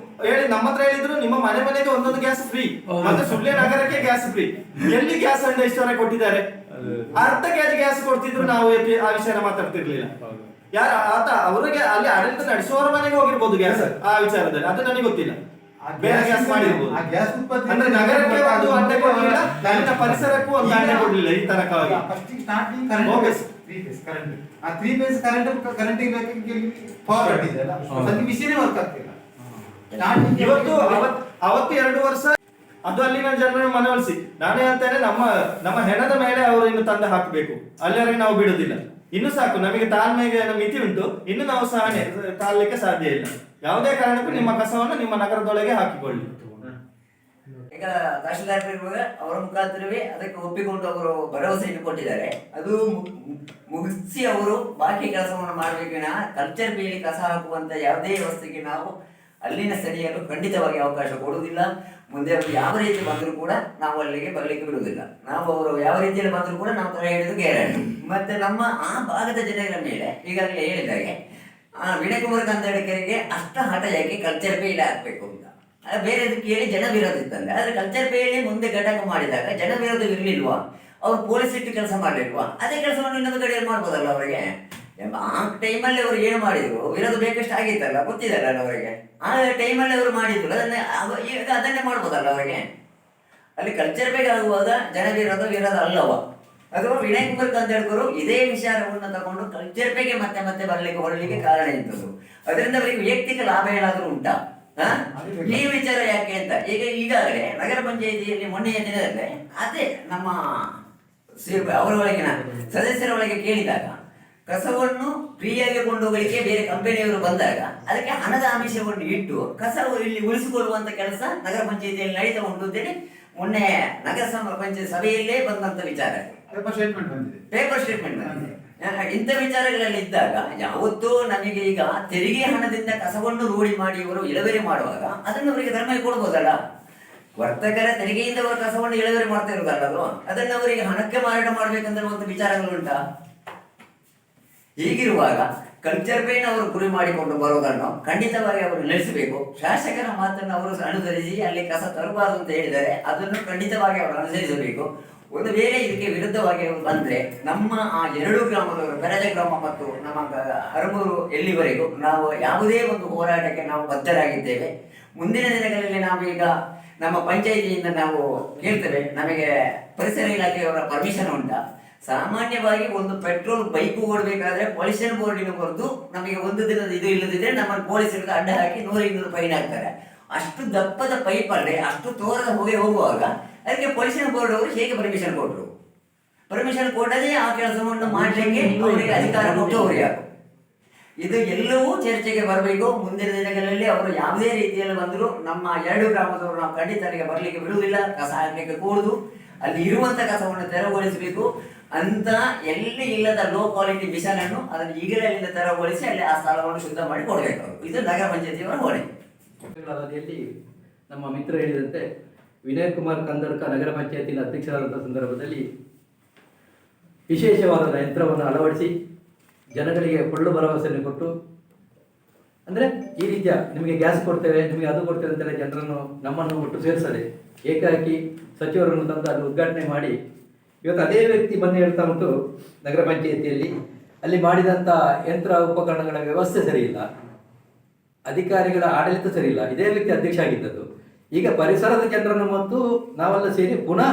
ಹೇಳಿ ನಮ್ಮ ಹತ್ರ ಹೇಳಿದ್ರು, ನಿಮ್ಮ ಮನೆ ಮನೆಗೆ ಒಂದೊಂದು ಗ್ಯಾಸ್ ಫ್ರೀ, ಮತ್ತೆ ಸುಳ್ಯ ನಗರಕ್ಕೆ ಗ್ಯಾಸ್ ಫ್ರೀ. ಎಲ್ಲಿ ಗ್ಯಾಸ್ ಅಂತ ಇಷ್ಟವರೆಗೆ ಕೊಟ್ಟಿದ್ದಾರೆ? ಅರ್ಧ ಕೆಜಿ ಗ್ಯಾಸ್ ಕೊಡ್ತಿದ್ರು, ನಾವು ಆ ವಿಷಯನ ಮಾತಾಡ್ತಿರ್ಲಿಲ್ಲ. ಯಾರ ಆತ ಅವರಿಗೆ ಅಲ್ಲಿ ಆಡಳಿತ ನಡೆಸುವವರ ಮನೆಗೆ ಹೋಗಿರ್ಬೋದು ಗ್ಯಾಸ್, ಆ ವಿಚಾರದಲ್ಲಿ ಅದು ನನಗೆ ಗೊತ್ತಿಲ್ಲ. ಬೇರೆ ಗ್ಯಾಸ್ ಮಾಡಿರ್ಬೋದು. ಅಂದ್ರೆ ನಗರಕ್ಕೆ ಒಂದು ಅಡ್ಡ ಕೊಡ್ಲಿಲ್ಲ, ಅಲ್ಲಿನ ಪರಿಸರಕ್ಕೂ ಒಂದು ಅಡ್ಡ ಕೊಡ್ಲಿಲ್ಲ ಈ ತನಕವಾಗಿ. ಆ 3 ಫೇಸ್ ಕರೆಂಟ್ ಫಾರ್ವರ್ಡ್ ಇದೆ ಅಲ್ಲ, ಅದು ಮಿಷಿನೇ ವರ್ಕ್ ಆಗ್ತಿಲ್ಲ. ಇವತ್ತು ಅವತ್ತು 2 ವರ್ಷ ಅದು ಅಲ್ಲಿನ ಜನರನ್ನು ಮನವೊಲಿಸಿ, ನಾನು ಹೇಳ್ತೇನೆ ನಮ್ಮ ಹೆಣದ ಮೇಲೆ ಅವರು ಇನ್ನು ತಂದು ಹಾಕಬೇಕು, ಅಲ್ಲಿವರೆಗೆ ನಾವು ಬಿಡುದಿಲ್ಲ. ಇನ್ನು ಸಾಕು, ನಮಗೆ ತಾಳ್ಮೆಗೆ ಮಿತಿ ಉಂಟು, ಇನ್ನು ನಾವು ಸಹನೆ ತಾಳ್ಲಿಕ್ಕೆ ಸಾಧ್ಯ ಇಲ್ಲ. ಯಾವುದೇ ಕಾರಣಕ್ಕೂ ನಿಮ್ಮ ಕಸವನ್ನು ನಿಮ್ಮ ನಗರದೊಳಗೆ ಹಾಕಿಕೊಳ್ಳಿ. ಈಗ ತಹಶೀಲ್ದಾರ್ ಇರುವಾಗ ಅವರ ಮುಖಾಂತರವೇ ಅದಕ್ಕೆ ಒಪ್ಪಿಕೊಂಡು ಅವರು ಭರವಸೆಯನ್ನು ಕೊಟ್ಟಿದ್ದಾರೆ. ಅದು ಮುಗಿಸಿ ಅವರು ಬಾಕಿ ಕೆಲಸವನ್ನು ಮಾಡಬೇಕಿನ ಕಲ್ಚರ್ ಬೇಲಿ ಕಸ ಹಾಕುವಂತ ಯಾವುದೇ ವ್ಯವಸ್ಥೆಗೆ ನಾವು ಅಲ್ಲಿನ ಸ್ಥಳೀಯರು ಖಂಡಿತವಾಗಿ ಅವಕಾಶ ಕೊಡುವುದಿಲ್ಲ. ಮುಂದೆ ಅವರು ಯಾವ ರೀತಿ ಬಂದರೂ ಕೂಡ ನಾವು ಅಲ್ಲಿಗೆ ಬರಲಿಕ್ಕೆ ಬಿಡುವುದಿಲ್ಲ. ನಾವು ಅವರು ಯಾವ ರೀತಿಯಲ್ಲಿ ಬಂದರೂ ಕೂಡ ನಾವು ತಲೆ ಹಿಡಿದು ಗ್ಯಾರಂಟಿ. ಮತ್ತೆ ನಮ್ಮ ಆ ಭಾಗದ ಜನರ ಮೇಲೆ ಈಗಾಗಲೇ ಹೇಳಿದಾಗೆ ವಿನಯ್ ಕುಮಾರ್ ಕಂದಡಿಕರಿಗೆ ಅಷ್ಟ ಹಠ ಯಾಕೆ ಕಲ್ಚರ್ ಬೇಲಿ ಹಾಕಬೇಕು ಅಂತ ಬೇರೆ ಕೇಳಿ ಜನ ವಿರೋಧ ಇತ್ತಂದ್ರೆ, ಆದ್ರೆ ಕಲ್ಚರ್ ಬೇಲಿ ಮುಂದೆ ಘಟಕ ಮಾಡಿದಾಗ ಜನ ವಿರೋಧ ಇರಲಿಲ್ವಾ? ಅವ್ರು ಪೊಲೀಸ್ ಇಟ್ಟು ಕೆಲಸ ಮಾಡಲಿಲ್ವಾ? ಅದೇ ಕೆಲಸವನ್ನು ಇನ್ನೊಂದು ಕಡೆಯಲ್ಲಿ ಮಾಡ್ಬೋದಲ್ಲ ಅವರಿಗೆ. ಆ ಟೈಮಲ್ಲಿ ಅವರು ಏನು ಮಾಡಿದ್ರು, ವಿರೋಧ ಬೇಕಷ್ಟು ಆಗಿತ್ತಲ್ಲ, ಗೊತ್ತಿದಲ್ಲ ಅವರಿಗೆ. ಆ ಟೈಮಲ್ಲಿ ಅವರು ಮಾಡಿದ್ರು ಈಗ ಅದನ್ನೇ ಮಾಡ್ಬೋದಲ್ಲ ಅವರಿಗೆ. ಅಲ್ಲಿ ಕಲ್ಚರ್ ಬೇಕಾಗುವಾಗ ಜನ ವಿರೋಧ ಅಲ್ಲವ. ಅಥವಾ ವಿನಯ್ ಕುಮಾರ್ ಕಂದಡ್ಕರು ಇದೇ ವಿಚಾರವನ್ನು ತಗೊಂಡು ಕಲ್ಚರ್ ಬಗ್ಗೆ ಮತ್ತೆ ಮತ್ತೆ ಹೊರಲಿಕ್ಕೆ ಕಾರಣ ಎಂತದ್ದು? ಅದರಿಂದ ಅವರಿಗೆ ವೈಯಕ್ತಿಕ ಲಾಭ ಏನಾದರೂ ಉಂಟಾ? ಈ ವಿಚಾರ ಯಾಕೆ ಅಂತ ಈಗಾಗಲೇ ನಗರ ಪಂಚಾಯಿತಿಯಲ್ಲಿ ಮೊನ್ನೆಯ ದಿನದಲ್ಲೇ ಅದೇ ನಮ್ಮ ಅವರ ಒಳಗಿನ ಸದಸ್ಯರ ಒಳಗೆ ಕೇಳಿದಾಗ, ಕಸವನ್ನು ಫ್ರೀಯಾಗಿ ಕೊಂಡೋಗಲಿಕ್ಕೆ ಬೇರೆ ಕಂಪನಿಯವರು ಬಂದಾಗ ಅದಕ್ಕೆ ಹಣದ ಆಮಿಷವನ್ನು ಇಟ್ಟು ಕಸ ಇಲ್ಲಿ ಉಳಿಸಿಕೊಳ್ಳುವಂತ ಕೆಲಸ ನಗರ ಪಂಚಾಯಿತಿಯಲ್ಲಿ ನಡೀತಾ ಉಂಟು ಅಂತೇಳಿ ಮೊನ್ನೆ ನಗರ ಪಂಚಾಯತ್ ಸಭೆಯಲ್ಲೇ ಬಂದಂತ ವಿಚಾರ. ಪೇಪರ್ ಸ್ಟೇಟ್ಮೆಂಟ್ ಬಂದಿದೆ. ಇಂಥ ವಿಚಾರಗಳಲ್ಲಿ ಇದ್ದಾಗ ಯಾವತ್ತೂ ನಮಗೆ ಈಗ ತೆರಿಗೆ ಹಣದಿಂದ ಕಸವನ್ನು ರೂಢಿ ಮಾಡಿ ಇವರು ಇಳುವರಿ ಮಾಡುವಾಗ ಅದನ್ನು ಅವರಿಗೆ ಧರ್ಮ ಕೊಡ್ಬೋದಲ್ಲ. ವರ್ತಕರ ತೆರಿಗೆಯಿಂದ ಅವರು ಕಸವನ್ನು ಇಳುವರಿ ಮಾಡ್ತಾ ಇರೋದಲ್ಲ ಅದು, ಅದನ್ನು ಅವರಿಗೆ ಹಣಕ್ಕೆ ಮಾರಾಟ ಮಾಡ್ಬೇಕಂತ ವಿಚಾರಗಳುಂಟಾ? ಹೀಗಿರುವಾಗ ಕಲ್ಚರ್ ಪೇನ್ ಅವರು ಗುರಿ ಮಾಡಿಕೊಂಡು ಬರೋದನ್ನು ಖಂಡಿತವಾಗಿ ಅವರು ನಿಲ್ಲಿಸಬೇಕು. ಶಾಸಕರ ಮಾತನ್ನು ಅವರು ಅನುಸರಿಸಿ ಅಲ್ಲಿ ಕಸ ತರಬಾರದು ಅಂತ ಹೇಳಿದರೆ ಅದನ್ನು ಖಂಡಿತವಾಗಿ ಅವರು ಅನುಸರಿಸಬೇಕು. ಒಂದು ವೇಳೆ ಇದಕ್ಕೆ ವಿರುದ್ಧವಾಗಿ ಅವರು ಬಂದ್ರೆ ನಮ್ಮ ಆ 2 ಗ್ರಾಮದವರು, ಬೆರಜ ಗ್ರಾಮ ಮತ್ತು ನಮ್ಮ ಹರಮೂರು ಎಲ್ಲಿವರೆಗೂ ನಾವು ಯಾವುದೇ ಒಂದು ಹೋರಾಟಕ್ಕೆ ನಾವು ಬದ್ಧರಾಗಿದ್ದೇವೆ. ಮುಂದಿನ ದಿನಗಳಲ್ಲಿ ನಾವು ಈಗ ನಮ್ಮ ಪಂಚಾಯಿತಿಯಿಂದ ನಾವು ಕೇಳ್ತೇವೆ, ನಮಗೆ ಪರಿಸರ ಇಲಾಖೆಯವರ ಪರ್ಮಿಷನ್ ಉಂಟಾ? ಸಾಮಾನ್ಯವಾಗಿ ಒಂದು ಪೆಟ್ರೋಲ್ ಬೈಕ್ ಓಡಬೇಕಾದ್ರೆ ಪೊಲ್ಯೂಷನ್ ಬೋರ್ಡಿನ ಬರೆದು ನಮಗೆ ಒಂದು ದಿನದ ಇದು ಇಲ್ಲದಿದ್ರೆ ನಮ್ಮನ್ನು ಪೊಲೀಸರಿಗೆ ಅಡ್ಡ ಹಾಕಿ 100-200 ಫೈನ್ ಹಾಕ್ತಾರೆ. ಅಷ್ಟು ದಪ್ಪದ ಪೈಪ್ ಅಲ್ಲದೆ ಅಷ್ಟು ತೋರದ ಹೊಗೆ ಹೋಗುವಾಗ ಅದಕ್ಕೆ ಪೊಲ್ಯೂಷನ್ ಬೋರ್ಡ್ ಅವರು ಹೇಗೆ ಪರ್ಮಿಷನ್ ಕೊಟ್ಟರು? ಪರ್ಮಿಷನ್ ಕೊಡದೆ ಆ ಕೆಲಸವನ್ನು ಮಾಡಲಿಕ್ಕೆ ಅವರಿಗೆ ಅಧಿಕಾರ ಕೊಟ್ಟವರು ಯಾರು? ಇದು ಎಲ್ಲವೂ ಚರ್ಚೆಗೆ ಬರಬೇಕು. ಮುಂದಿನ ದಿನಗಳಲ್ಲಿ ಅವರು ಯಾವುದೇ ರೀತಿಯಲ್ಲಿ ಬಂದರೂ ನಮ್ಮ 2 ಗ್ರಾಮದವರು ನಾವು ಖಂಡಿತ ಅಲ್ಲಿಗೆ ಬರಲಿಕ್ಕೆ ಬಿಡುವುದಿಲ್ಲ. ಕಸ ಹಾಕಲಿಕ್ಕೆ ಕೂಡುದು, ಅಲ್ಲಿ ಇರುವಂತ ಕಸವನ್ನು ತೆರವುಗೊಳಿಸಬೇಕು ಅಂತ. ಎಲ್ಲಿ ಇಲ್ಲದ ಲೋ ಕ್ವಾಲಿಟಿ ಮಿಷನ್ ಅದನ್ನು ಈಗಲೇ ಅಲ್ಲಿಂದ ತೆರವುಗೊಳಿಸಿ ಅಲ್ಲಿ ಆ ಸ್ಥಳವನ್ನು ಶುದ್ಧ ಮಾಡಿ ಕೊಡಬೇಕು. ಇದು ನಗರ ಪಂಚಾಯತಿಯವರ ಹೊಣೆ. ಅವಧಿಯಲ್ಲಿ ನಮ್ಮ ಮಿತ್ರ ಹೇಳಿದಂತೆ ವಿನಯ್ ಕುಮಾರ್ ಕಂದಡ್ಕ ನಗರ ಪಂಚಾಯತಿನ ಅಧ್ಯಕ್ಷರಾದಂಥ ಸಂದರ್ಭದಲ್ಲಿ ವಿಶೇಷವಾದ ಯಂತ್ರವನ್ನು ಅಳವಡಿಸಿ ಜನಗಳಿಗೆ ಕೊಳ್ಳು ಭರವಸೆಯನ್ನು ಕೊಟ್ಟು, ಅಂದರೆ ಈ ರೀತಿಯ ನಿಮಗೆ ಗ್ಯಾಸ್ ಕೊಡ್ತೇವೆ, ನಿಮಗೆ ಅದು ಕೊಡ್ತೇವೆ ಅಂತಲೇ ಜನರನ್ನು ನಮ್ಮನ್ನು ಒಟ್ಟು ಸೇರಿಸದೆ ಏಕಾಏಕಿ ಸಚಿವರನ್ನು ತಂದು ಅಲ್ಲಿ ಉದ್ಘಾಟನೆ ಮಾಡಿ, ಇವತ್ತು ಅದೇ ವ್ಯಕ್ತಿ ಬಂದು ಹೇಳ್ತಾ ಉಂಟು ನಗರ ಪಂಚಾಯಿತಿಯಲ್ಲಿ ಅಲ್ಲಿ ಮಾಡಿದಂಥ ಯಂತ್ರ ಉಪಕರಣಗಳ ವ್ಯವಸ್ಥೆ ಸರಿಯಿಲ್ಲ, ಅಧಿಕಾರಿಗಳ ಆಡಳಿತ ಸರಿಯಿಲ್ಲ. ಇದೇ ವ್ಯಕ್ತಿ ಅಧ್ಯಕ್ಷ ಆಗಿದ್ದದ್ದು. ಈಗ ಪರಿಸರದ ಜನರನ್ನು ಮತ್ತು ನಾವೆಲ್ಲ ಸೇರಿ ಪುನಃ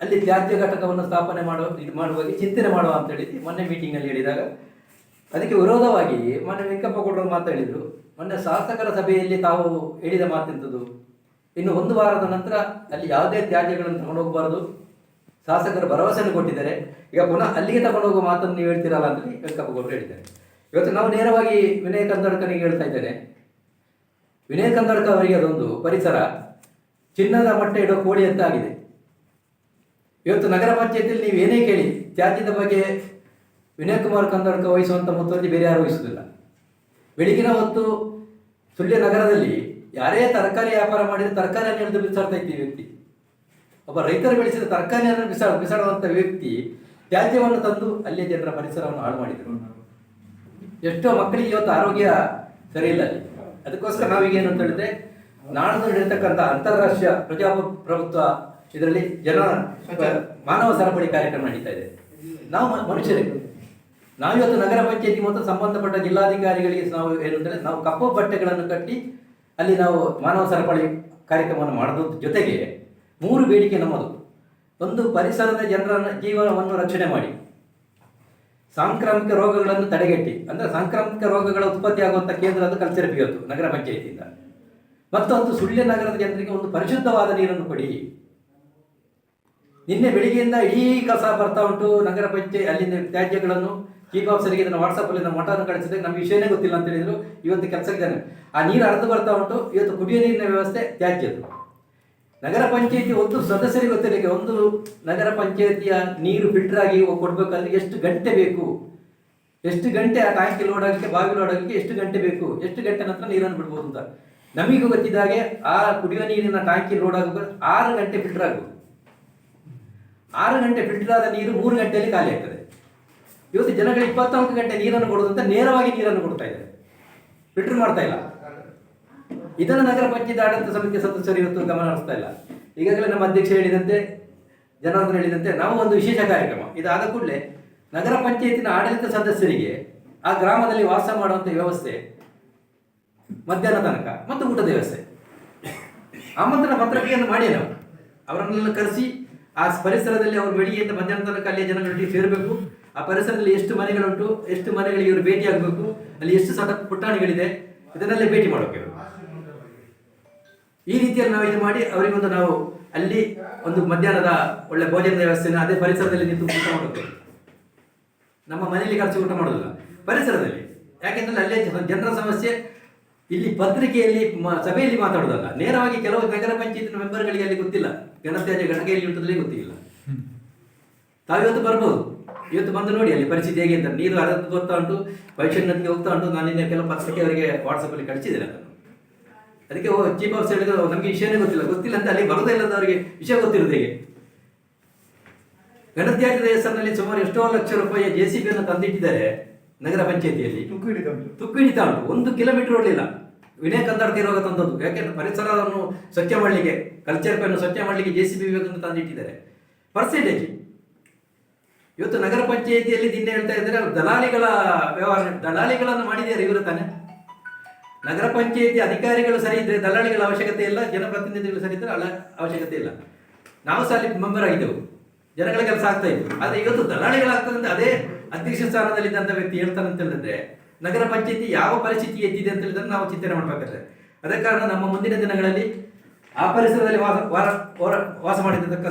ಅಲ್ಲಿ ತ್ಯಾಜ್ಯ ಘಟಕವನ್ನು ಸ್ಥಾಪನೆ ಮಾಡುವ ಚಿಂತನೆ ಮಾಡುವ ಅಂತೇಳಿ ಮೊನ್ನೆ ಮೀಟಿಂಗಲ್ಲಿ ಹೇಳಿದಾಗ ಅದಕ್ಕೆ ವಿರೋಧವಾಗಿ ಮೊನ್ನೆ ವೆಂಕಪ್ಪ ಗೌಡರು ಮಾತಾಡಿದರು. ಮೊನ್ನೆ ಶಾಸಕರ ಸಭೆಯಲ್ಲಿ ತಾವು ಹೇಳಿದ ಮಾತೆಂಥದ್ದು, ಇನ್ನು 1 ವಾರದ ನಂತರ ಅಲ್ಲಿ ಯಾವುದೇ ತ್ಯಾಜ್ಯಗಳನ್ನು ತಗೊಂಡು ಹೋಗಬಾರದು, ಶಾಸಕರು ಭರವಸೆಯನ್ನು ಕೊಟ್ಟಿದ್ದಾರೆ. ಈಗ ಪುನಃ ಅಲ್ಲಿಗೆ ತಗೊಂಡು ಹೋಗುವ ಮಾತನ್ನು ನೀವು ಹೇಳ್ತೀರಲ್ಲ ಅಂತ ವೆಂಕಪ್ಪ ಗೌಡರು ಹೇಳಿದ್ದಾರೆ. ಇವತ್ತು ನಾವು ನೇರವಾಗಿ ವಿನಯ್ ಕಂದಡ್ಕನಿಗೆ ಹೇಳ್ತಾ ಇದ್ದೇನೆ. ವಿನಯ್ ಕಂದಡ್ಕ ಅವರಿಗೆ ಅದೊಂದು ಪರಿಸರ ಚಿನ್ನದ ಮೊಟ್ಟೆ ಇಡೋ ಕೋಳಿ ಅಂತ ಆಗಿದೆ. ಇವತ್ತು ನಗರ ಪಂಚಾಯತಿಯಲ್ಲಿ ನೀವು ಏನೇ ಕೇಳಿ ತ್ಯಾಜ್ಯದ ಬಗ್ಗೆ ವಿನಯ್ ಕುಮಾರ್ ಕಂದಡ್ಕ ವಹಿಸುವಂಥ ಮುತುವರ್ಜಿ ಬೇರೆ ಯಾರು ವಹಿಸುವುದಿಲ್ಲ. ಬೆಳಗಿನ ಹೊತ್ತು ಸುಳ್ಯ ನಗರದಲ್ಲಿ ಯಾರೇ ತರಕಾರಿ ವ್ಯಾಪಾರ ಮಾಡಿದರೆ ತರಕಾರಿಯನ್ನು ಹಿಡಿದು ಬಿಸಾಡ್ತಾ ಇದ್ದೀವಿ ವ್ಯಕ್ತಿ. ಒಬ್ಬ ರೈತರು ಬೆಳೆಸಿದ ತರಕಾರಿಯನ್ನು ಬಿಸಾಡುವಂಥ ವ್ಯಕ್ತಿ ತ್ಯಾಜ್ಯವನ್ನು ತಂದು ಅಲ್ಲಿಯ ಜನರ ಪರಿಸರವನ್ನು ಹಾಳು ಮಾಡಿದರು. ಎಷ್ಟೋ ಮಕ್ಕಳಿಗೆ ಇವತ್ತು ಆರೋಗ್ಯ ಸರಿ ಇಲ್ಲ ಅಲ್ಲಿ. ಅದಕ್ಕೋಸ್ಕರ ನಾವೀಗೇನು ಅಂತ ಹೇಳಿದ್ರೆ, ನಾಳೆ ನಡೀತಕ್ಕಂಥ ಅಂತಾರಾಷ್ಟ್ರೀಯ ಪ್ರಜಾಪ್ರಭುತ್ವ ಇದರಲ್ಲಿ ಮಾನವ ಸರಪಳಿ ಕಾರ್ಯಕ್ರಮ ನಡೀತಾ ಇದೆ. ನಾವು ಮನುಷ್ಯರೇ, ನಾವಿವತ್ತು ನಗರ ಪಂಚಾಯತಿ ಮತ್ತು ಸಂಬಂಧಪಟ್ಟ ಜಿಲ್ಲಾಧಿಕಾರಿಗಳಿಗೆ ನಾವು ಏನು ಅಂದರೆ, ನಾವು ಕಪ್ಪು ಬಟ್ಟೆಗಳನ್ನು ಕಟ್ಟಿ ಅಲ್ಲಿ ನಾವು ಮಾನವ ಸರಪಳಿ ಕಾರ್ಯಕ್ರಮವನ್ನು ಮಾಡೋದ್ರ ಜೊತೆಗೆ 3 ಬೇಡಿಕೆ ನಮ್ಮದು. ಒಂದು, ಪರಿಸರದ ಜನರ ಜೀವನವನ್ನು ರಕ್ಷಣೆ ಮಾಡಿ, ಸಾಂಕ್ರಾಮಿಕ ರೋಗಗಳನ್ನು ತಡೆಗಟ್ಟಿ, ಅಂದರೆ ಸಾಂಕ್ರಾಮಿಕ ರೋಗಗಳ ಉತ್ಪತ್ತಿ ಆಗುವಂಥ ಕೇಂದ್ರದ ಕಲ್ಚರ್ ಇವತ್ತು ನಗರ ಪಂಚಾಯತಿಯಿಂದ. ಮತ್ತೊಂದು, ಸುಳ್ಯ ನಗರದ ಜನರಿಗೆ ಒಂದು ಪರಿಶುದ್ಧವಾದ ನೀರನ್ನು ಕೊಡಿ. ನಿನ್ನೆ ಬೆಳಿಗ್ಗೆಯಿಂದ ಇಡೀ ಕಸ ಬರ್ತಾ ಉಂಟು ನಗರ ಪಂಚಾಯತ್. ಅಲ್ಲಿಂದ ತ್ಯಾಜ್ಯಗಳನ್ನು ಚೀಫ್ ಆಫೀಸರ್ಗೆ ಇದನ್ನು ವಾಟ್ಸಪ್ಪಲ್ಲಿ ನಮ್ಮ ಮಠವನ್ನು ಕಳಿಸಿದ್ರೆ ನಮ್ಗೆ ವಿಷಯನೇ ಗೊತ್ತಿಲ್ಲ ಅಂತ ಹೇಳಿದ್ರು. ಇವತ್ತು ಕೆಲಸಕ್ಕೆ ಆ ನೀರು ಹರಿದು ಬರ್ತಾ ಉಂಟು. ಇವತ್ತು ಕುಡಿಯೋ ನೀರಿನ ವ್ಯವಸ್ಥೆ ತ್ಯಾಜ್ಯದ್ದು. ನಗರ ಪಂಚಾಯತಿ ಒಂದು ಸದಸ್ಯರಿಗೆ ಗೊತ್ತಿರಲಿಕ್ಕೆ, ಒಂದು ನಗರ ಪಂಚಾಯತಿಯ ನೀರು ಫಿಲ್ಟರ್ ಆಗಿ ಕೊಡಬೇಕಾದ್ರೆ ಎಷ್ಟು ಗಂಟೆ ಬೇಕು, ಎಷ್ಟು ಗಂಟೆ ಆ ಟ್ಯಾಂಕಿ ಲೋಡ್ ಆಗಲಿಕ್ಕೆ, ಬಾವಿ ಲೋಡ್ ಆಗಲಿಕ್ಕೆ ಎಷ್ಟು ಗಂಟೆ ಬೇಕು, ಎಷ್ಟು ಗಂಟೆ ನಂತರ ನೀರನ್ನು ಬಿಡ್ಬೋದು ಅಂತ ನಮಗೂ ಗೊತ್ತಿದ್ದ ಹಾಗೆ ಆ ಕುಡಿಯುವ ನೀರಿನ ಟ್ಯಾಂಕಿ ಲೋಡ್ ಆಗಬೇಕು 6 ಗಂಟೆ ಫಿಲ್ಟರ್ ಆಗಬೇಕು. 6 ಗಂಟೆ ಫಿಲ್ಟರ್ ಆದ ನೀರು 3 ಗಂಟೆಯಲ್ಲಿ ಖಾಲಿ ಆಗ್ತದೆ. ಇವತ್ತು ಜನಗಳು 24 ಗಂಟೆ ನೀರನ್ನು ಕೊಡೋದಂತ ನೇರವಾಗಿ ನೀರನ್ನು ಕೊಡ್ತಾ ಇದ್ದಾರೆ, ಫಿಲ್ಟರ್ ಮಾಡ್ತಾ ಇಲ್ಲ. ಇದನ್ನು ನಗರ ಪಂಚಾಯತ್ ಆಡಳಿತ ಸಮಿತಿ ಸದಸ್ಯರು ಇವತ್ತು ಗಮನ ಹರಿಸ್ತಾ ಇಲ್ಲ. ಈಗಾಗಲೇ ನಮ್ಮ ಅಧ್ಯಕ್ಷ ಹೇಳಿದಂತೆ, ಜನಾರ್ದನ್ ಹೇಳಿದಂತೆ, ನಾವು ಒಂದು ವಿಶೇಷ ಕಾರ್ಯಕ್ರಮ ಇದಾದ ಕೂಡಲೇ ನಗರ ಪಂಚಾಯತಿನ ಆಡಳಿತ ಸದಸ್ಯರಿಗೆ ಆ ಗ್ರಾಮದಲ್ಲಿ ವಾಸ ಮಾಡುವಂಥ ವ್ಯವಸ್ಥೆ, ಮಧ್ಯಾಹ್ನ ತನಕ ಮತ್ತು ಊಟದ ವ್ಯವಸ್ಥೆ, ಆಮಂತ್ರಣ ಪತ್ರಿಕೆಯನ್ನು ಮಾಡಿ ನಾವು ಅವರನ್ನೆಲ್ಲ ಕರೆಸಿ ಆ ಪರಿಸರದಲ್ಲಿ ಅವರು ಬೆಳಿಗ್ಗೆಯಿಂದ ಮಧ್ಯಾಹ್ನ ತನಕ ಅಲ್ಲಿಯ ಜನಗಳೊಟ್ಟಿಗೆ ಸೇರಬೇಕು. ಆ ಪರಿಸರದಲ್ಲಿ ಎಷ್ಟು ಮನೆಗಳುಂಟು, ಎಷ್ಟು ಮನೆಗಳಿಗೆ ಇವರು ಭೇಟಿ ಆಗಬೇಕು, ಅಲ್ಲಿ ಎಷ್ಟು ಪುಟಾಣಿಗಳಿದೆ, ಇದನ್ನೆಲ್ಲ ಭೇಟಿ ಮಾಡಬೇಕು. ಈ ರೀತಿಯಲ್ಲಿ ನಾವು ಇದು ಮಾಡಿ ಅವರಿಗೊಂದು ನಾವು ಅಲ್ಲಿ ಒಂದು ಮಧ್ಯಾಹ್ನದ ಒಳ್ಳೆ ಭೋಜನದ ವ್ಯವಸ್ಥೆನ ಅದೇ ಪರಿಸರದಲ್ಲಿ ನಿಂತು ಊಟ ಮಾಡಬೇಕು. ನಮ್ಮ ಮನೆಯಲ್ಲಿ ಖರ್ಚು ಊಟ ಮಾಡೋದಿಲ್ಲ, ಪರಿಸರದಲ್ಲಿ. ಯಾಕೆಂದ್ರೆ ಅಲ್ಲೇ ಜನರ ಸಮಸ್ಯೆ ಇಲ್ಲಿ ಪತ್ರಿಕೆಯಲ್ಲಿ ಸಭೆಯಲ್ಲಿ ಮಾತಾಡೋದಲ್ಲ, ನೇರವಾಗಿ ಕೆಲವು ನಗರ ಪಂಚಾಯತಿನ ಮೆಂಬರ್ಗಳಿಗೆ ಅಲ್ಲಿ ಗೊತ್ತಿಲ್ಲ, ಘನತ್ಯಾಜ್ಯ ಘಟಕೆಯಲ್ಲಿ ಉಂಟದಲ್ಲೇ ಗೊತ್ತಿಲ್ಲ. ತಾವಿವತ್ತು ಬರ್ಬೋದು, ಇವತ್ತು ಬಂದು ನೋಡಿ ಅಲ್ಲಿ ಪರಿಸ್ಥಿತಿ ಹೇಗೆ ಅಂತ. ನೀರು ಹರಿದು ಬರ್ತಾ ಉಂಟು, ಭವಿಷ್ಯ ನದಿಗೆ ಹೋಗ್ತಾ ಉಂಟು. ನಾನು ನಿನ್ನೆ ಕೆಲವು ಪತ್ರಿಕೆ ಅವರಿಗೆ ವಾಟ್ಸಪ್ಪಲ್ಲಿ ಕಳಿಸಿದ್ದೇನೆ ಅದನ್ನು. ಅದಕ್ಕೆ ಚೀಫ್ ಆಫೀಸರ್ ಹೇಳಿದ್ರು ನಮಗೆ ವಿಷಯನೇ ಗೊತ್ತಿಲ್ಲ ಅಂತ. ಅಲ್ಲಿ ಬರೋದೇ ಇಲ್ಲದವರಿಗೆ ವಿಷಯ ಗೊತ್ತಿರೋದು ಹೇಗೆ? ಘನತ್ಯಾಜ್ಯದ ಹೆಸರಿನಲ್ಲಿ ಸುಮಾರು ಎಷ್ಟೋ ಲಕ್ಷ ರೂಪಾಯಿ JCBಯನ್ನು ತಂದಿಟ್ಟಿದ್ದಾರೆ ನಗರ ಪಂಚಾಯತಿಯಲ್ಲಿ. ತುಕ್ಕು ಹಿಡಿತಾ ಉಂಟು, 1 ಕಿಲೋಮೀಟರ್ ಓಡಲಿಲ್ಲ. ವಿನಯ್ ಕಂದಡ್ಕ ಇರುವಾಗ ತಂದದ್ದು. ಯಾಕೆಂದ್ರೆ ಪರಿಸರವನ್ನು ಸ್ವಚ್ಛ ಮಾಡಲಿಕ್ಕೆ, ಕಲ್ಚರ್ ಪೆನ್ನು ಸ್ವಚ್ಛ ಮಾಡಲಿಕ್ಕೆ JCB ವಿಭಾಗವನ್ನು ತಂದಿಟ್ಟಿದ್ದಾರೆ. ಪರ್ಸೆಂಟೇಜ್ ಇವತ್ತು ನಗರ ಪಂಚಾಯತಿಯಲ್ಲಿ ದಿನ ಹೇಳ್ತಾ ಇದ್ದಾರೆ ದಲಾಲಿಗಳ ವ್ಯವಹಾರ, ದಲಾಲಿಗಳನ್ನು ಮಾಡಿದ್ದಾರೆ ಇವರು ತಾನೆ. ನಗರ ಪಂಚಾಯತಿ ಅಧಿಕಾರಿಗಳು ಸರಿ ಇದ್ರೆ ದಲಾಳಿಗಳ ಅವಶ್ಯಕತೆ ಇಲ್ಲ, ಜನಪ್ರತಿನಿಧಿಗಳು ಸರಿ ಇದ್ರೆ ಅವಶ್ಯಕತೆ ಇಲ್ಲ. ನಾವು ಸಹ ಅಲ್ಲಿ ಮೆಂಬರ್ ಆಗಿದ್ದೆವು, ಜನಗಳ ಕೆಲಸ ಆಗ್ತಾ ಇತ್ತು. ಆದರೆ ಇವತ್ತು ದಲಾಳಿಗಳಾಗ್ತದೆ. ಅದೇ ಅಧ್ಯಕ್ಷ ಸ್ಥಾನದಲ್ಲಿದ್ದಂಥ ವ್ಯಕ್ತಿ ಹೇಳ್ತಾನೆ ಅಂತ ಹೇಳಿದ್ರೆ ನಗರ ಪಂಚಾಯತಿ ಯಾವ ಪರಿಸ್ಥಿತಿ ಎದ್ದಿದೆ ಅಂತ ಹೇಳಿದ್ರೆ ನಾವು ಚಿಂತನೆ ಮಾಡಬೇಕಾದ್ರೆ. ಅದೇ ಕಾರಣ ನಮ್ಮ ಮುಂದಿನ ದಿನಗಳಲ್ಲಿ ಆ ಪರಿಸರದಲ್ಲಿ ವಾಸ ಮಾಡಿರ್ತಕ್ಕಂಥ